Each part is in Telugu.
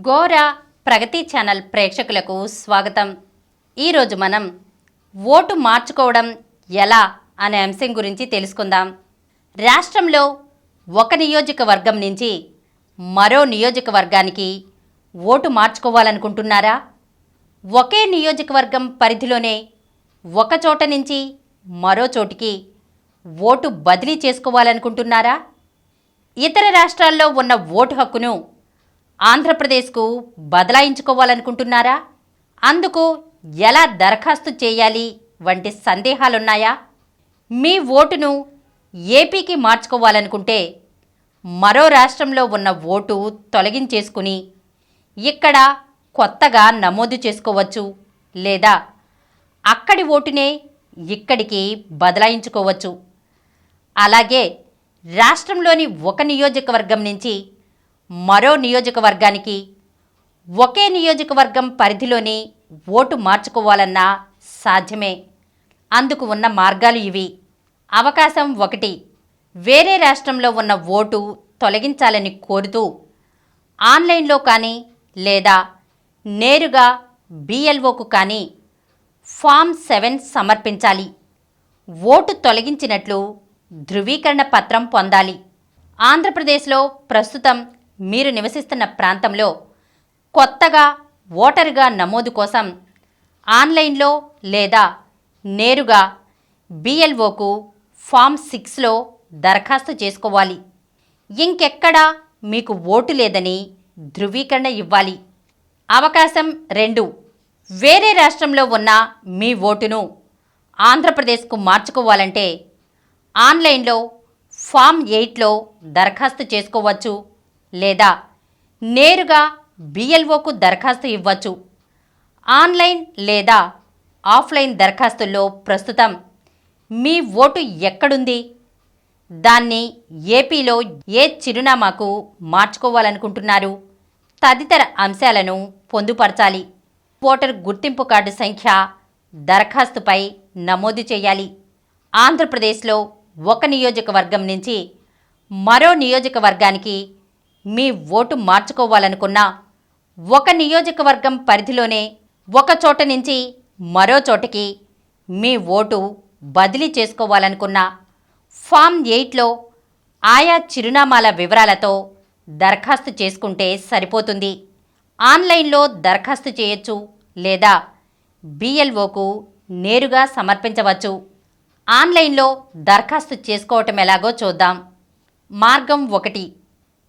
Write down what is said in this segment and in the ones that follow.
గోరా ప్రగతి ఛానల్ ప్రేక్షకులకు స్వాగతం. ఈరోజు మనం ఓటు మార్చుకోవడం ఎలా అనే అంశం గురించి తెలుసుకుందాం. రాష్ట్రంలో ఒక నియోజకవర్గం నుంచి మరో నియోజకవర్గానికి ఓటు మార్చుకోవాలనుకుంటున్నారా? ఒకే నియోజకవర్గం పరిధిలోనే ఒక చోట నుంచి మరో చోటికి ఓటు బదిలీ చేసుకోవాలనుకుంటున్నారా? ఇతర రాష్ట్రాల్లో ఉన్న ఓటు హక్కును ఆంధ్రప్రదేశ్కు బదలాయించుకోవాలనుకుంటున్నారా? అందుకు ఎలా దరఖాస్తు చేయాలి వంటి సందేహాలున్నాయా? మీ ఓటును ఏపీకి మార్చుకోవాలనుకుంటే మరో రాష్ట్రంలో ఉన్న ఓటు తొలగించేసుకుని ఇక్కడ కొత్తగా నమోదు చేసుకోవచ్చు, లేదా అక్కడి ఓటునే ఇక్కడికి బదలాయించుకోవచ్చు. అలాగే రాష్ట్రంలోని ఒక నియోజకవర్గం నుంచి మరో నియోజకవర్గానికి ఒకే నియోజకవర్గం పరిధిలోని ఓటు మార్చుకోవాలన్నా సాధ్యమే. అందుకు ఉన్న మార్గాలు ఇవి. అవకాశం 1, వేరే రాష్ట్రంలో ఉన్న ఓటు తొలగించాలని కోరుతూ ఆన్లైన్లో కానీ లేదా నేరుగా BLOకు కానీ ఫామ్ 7 సమర్పించాలి. ఓటు తొలగించినట్లు ధృవీకరణ పత్రం పొందాలి. ఆంధ్రప్రదేశ్లో ప్రస్తుతం మీరు నివసిస్తున్న ప్రాంతంలో కొత్తగా ఓటరుగా నమోదు కోసం ఆన్లైన్లో లేదా నేరుగా BLOకు ఫామ్ 6లో దరఖాస్తు చేసుకోవాలి. ఇంకెక్కడా మీకు ఓటు లేదని ధృవీకరణ ఇవ్వాలి. అవకాశం 2, వేరే రాష్ట్రంలో ఉన్న మీ ఓటును ఆంధ్రప్రదేశ్కు మార్చుకోవాలంటే ఆన్లైన్లో ఫామ్ 8లో దరఖాస్తు చేసుకోవచ్చు, లేదా నేరుగా BLOకు దరఖాస్తు ఇవ్వచ్చు. ఆన్లైన్ లేదా ఆఫ్లైన్ దరఖాస్తుల్లో ప్రస్తుతం మీ ఓటు ఎక్కడుంది, దాన్ని ఏపీలో ఏ చిరునామాకు మార్చుకోవాలనుకుంటున్నారు తదితర అంశాలను పొందుపరచాలి. ఓటర్ గుర్తింపు కార్డు సంఖ్య దరఖాస్తుపై నమోదు చేయాలి. ఆంధ్రప్రదేశ్లో ఒక నియోజకవర్గం నుంచి మరో నియోజకవర్గానికి మీ ఓటు మార్చుకోవాలనుకున్నా ఒక నియోజకవర్గం పరిధిలోనే ఒక చోట నుంచి మరో చోటకి మీ ఓటు బదిలీ చేసుకోవాలనుకున్నా ఫామ్ 8లో ఆయా చిరునామాల వివరాలతో దరఖాస్తు చేసుకుంటే సరిపోతుంది. ఆన్లైన్లో దరఖాస్తు చేయొచ్చు, లేదా BLOకు నేరుగా సమర్పించవచ్చు. ఆన్లైన్లో దరఖాస్తు చేసుకోవటం ఎలాగో చూద్దాం. మార్గం 1,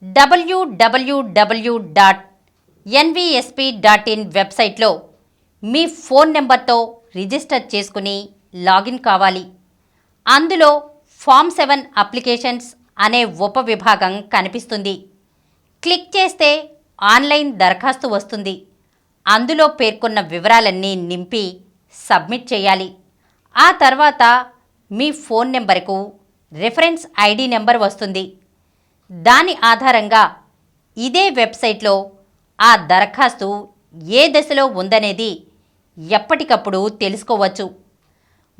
www.nvsp.in వెబ్సైట్లో మీ ఫోన్ నెంబర్తో రిజిస్టర్ చేసుకుని లాగిన్ కావాలి. అందులో ఫామ్ 7 అప్లికేషన్స్ అనే ఉపవిభాగం కనిపిస్తుంది. క్లిక్ చేస్తే ఆన్లైన్ దరఖాస్తు వస్తుంది. అందులో పేర్కొన్న వివరాలన్నీ నింపి సబ్మిట్ చేయాలి. ఆ తర్వాత మీ ఫోన్ నెంబర్కు రిఫరెన్స్ ID నెంబర్ వస్తుంది. దాని ఆధారంగా ఇదే వెబ్సైట్లో ఆ దరఖాస్తు ఏ దశలో ఉందనేది ఎప్పటికప్పుడు తెలుసుకోవచ్చు.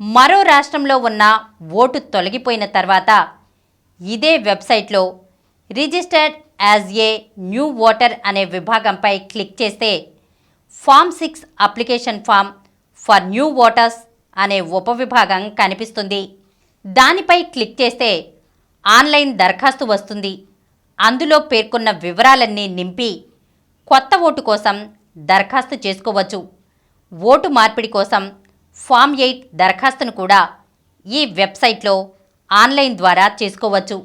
మరో రాష్ట్రంలో ఉన్న ఓటు తొలగిపోయిన తర్వాత ఇదే వెబ్సైట్లో registered as a new voter అనే విభాగంపై క్లిక్ చేస్తే form 6 application form for new voters అనే ఉపవిభాగం కనిపిస్తుంది. దానిపై క్లిక్ చేస్తే ఆన్లైన్ దరఖాస్తు వస్తుంది. అందులో పేర్కొన్న వివరాలన్నీ నింపి కొత్త ఓటు కోసం దరఖాస్తు చేసుకోవచ్చు. ఓటు మార్పిడి కోసం ఫామ్ 8 దరఖాస్తును కూడా ఈ వెబ్సైట్లో ఆన్లైన్ ద్వారా చేసుకోవచ్చు.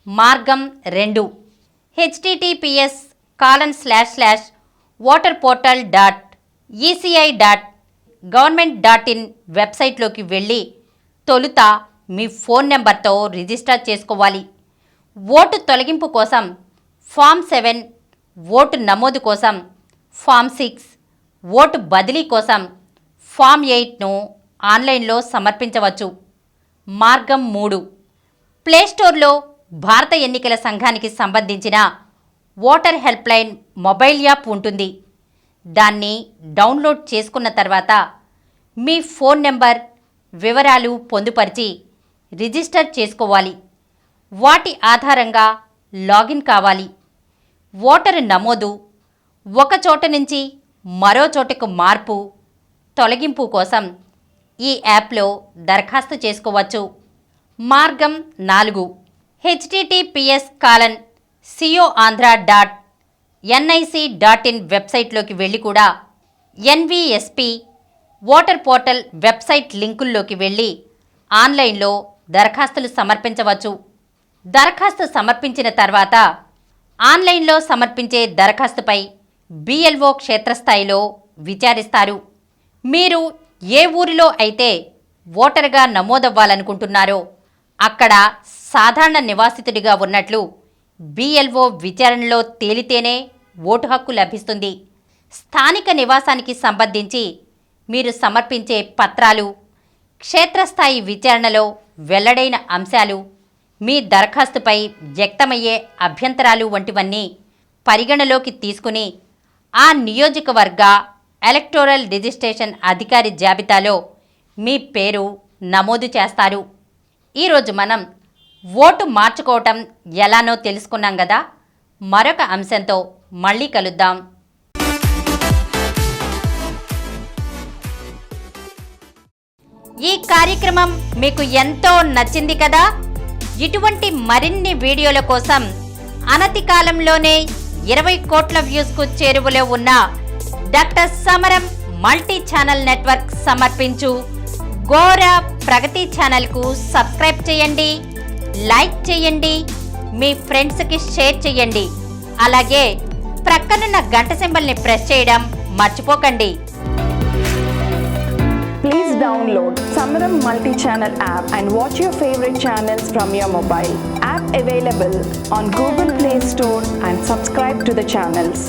మార్గం 2, https://voterportal.eci.government.in వెబ్సైట్లోకి వెళ్ళి తొలుత మీ ఫోన్ నెంబర్తో రిజిస్టర్ చేసుకోవాలి. ఓటు తొలగింపు కోసం ఫామ్ 7, ఓటు నమోదు కోసం ఫామ్ 6, ఓటు బదిలీ కోసం ఫామ్ 8ను ఆన్లైన్లో సమర్పించవచ్చు. మార్గం 3, ప్లేస్టోర్లో భారత ఎన్నికల సంఘానికి సంబంధించిన ఓటర్ హెల్ప్లైన్ మొబైల్ యాప్ ఉంటుంది. దాన్ని డౌన్లోడ్ చేసుకున్న తర్వాత మీ ఫోన్ నెంబర్ వివరాలు పొందుపరిచి రిజిస్టర్ చేసుకోవాలి. వాటి ఆధారంగా లాగిన్ కావాలి. ఓటరు నమోదు, ఒక చోట నుంచి మరో చోటుకు మార్పు, తొలగింపు కోసం ఈ యాప్లో దరఖాస్తు చేసుకోవచ్చు. మార్గం 4. https://coandhra.nic.in వెబ్సైట్లోకి వెళ్ళి కూడా ఎన్వీఎస్పీ ఓటర్ పోర్టల్ వెబ్సైట్ లింకుల్లోకి వెళ్ళి ఆన్లైన్లో దరఖాస్తులు సమర్పించవచ్చు. దరఖాస్తు సమర్పించిన తర్వాత ఆన్లైన్లో సమర్పించే దరఖాస్తుపై BLO క్షేత్రస్థాయిలో విచారిస్తారు. మీరు ఏ ఊరిలో అయితే ఓటరుగా నమోదవ్వాలనుకుంటున్నారో అక్కడ సాధారణ నివాసితుడిగా ఉన్నట్లు BLO విచారణలో తేలితేనే ఓటు హక్కు లభిస్తుంది. స్థానిక నివాసానికి సంబంధించి మీరు సమర్పించే పత్రాలు, క్షేత్రస్థాయి విచారణలో వెల్లడైన అంశాలు, మీ దరఖాస్తుపై వ్యక్తమయ్యే అభ్యంతరాలు వంటివన్నీ పరిగణలోకి తీసుకుని ఆ నియోజకవర్గ ఎలక్టోరల్ రిజిస్ట్రేషన్ అధికారి జాబితాలో మీ పేరు నమోదు చేస్తారు. ఈరోజు మనం ఓటు మార్చుకోవటం ఎలానో తెలుసుకున్నాం కదా. మరొక అంశంతో మళ్ళీ కలుద్దాం. ఈ కార్యక్రమం మీకు ఎంతో నచ్చింది కదా. ఇటువంటి మరిన్ని వీడియోల కోసం అనతి కాలంలోనే 20 కోట్ల వ్యూస్కు చేరువలో ఉన్న డాక్టర్ సమరం మల్టీ ఛానల్ నెట్వర్క్ సమర్పించు గోరా ప్రగతి ఛానల్కు సబ్స్క్రైబ్ చేయండి, లైక్ చేయండి, మీ ఫ్రెండ్స్కి షేర్ చేయండి. అలాగే ప్రక్కనున్న గంట సింబల్ని ప్రెస్ చేయడం మర్చిపోకండి. Please download Samaram multi-channel app and watch your favorite channels from your mobile. App available on Google Play Store and subscribe to the channels.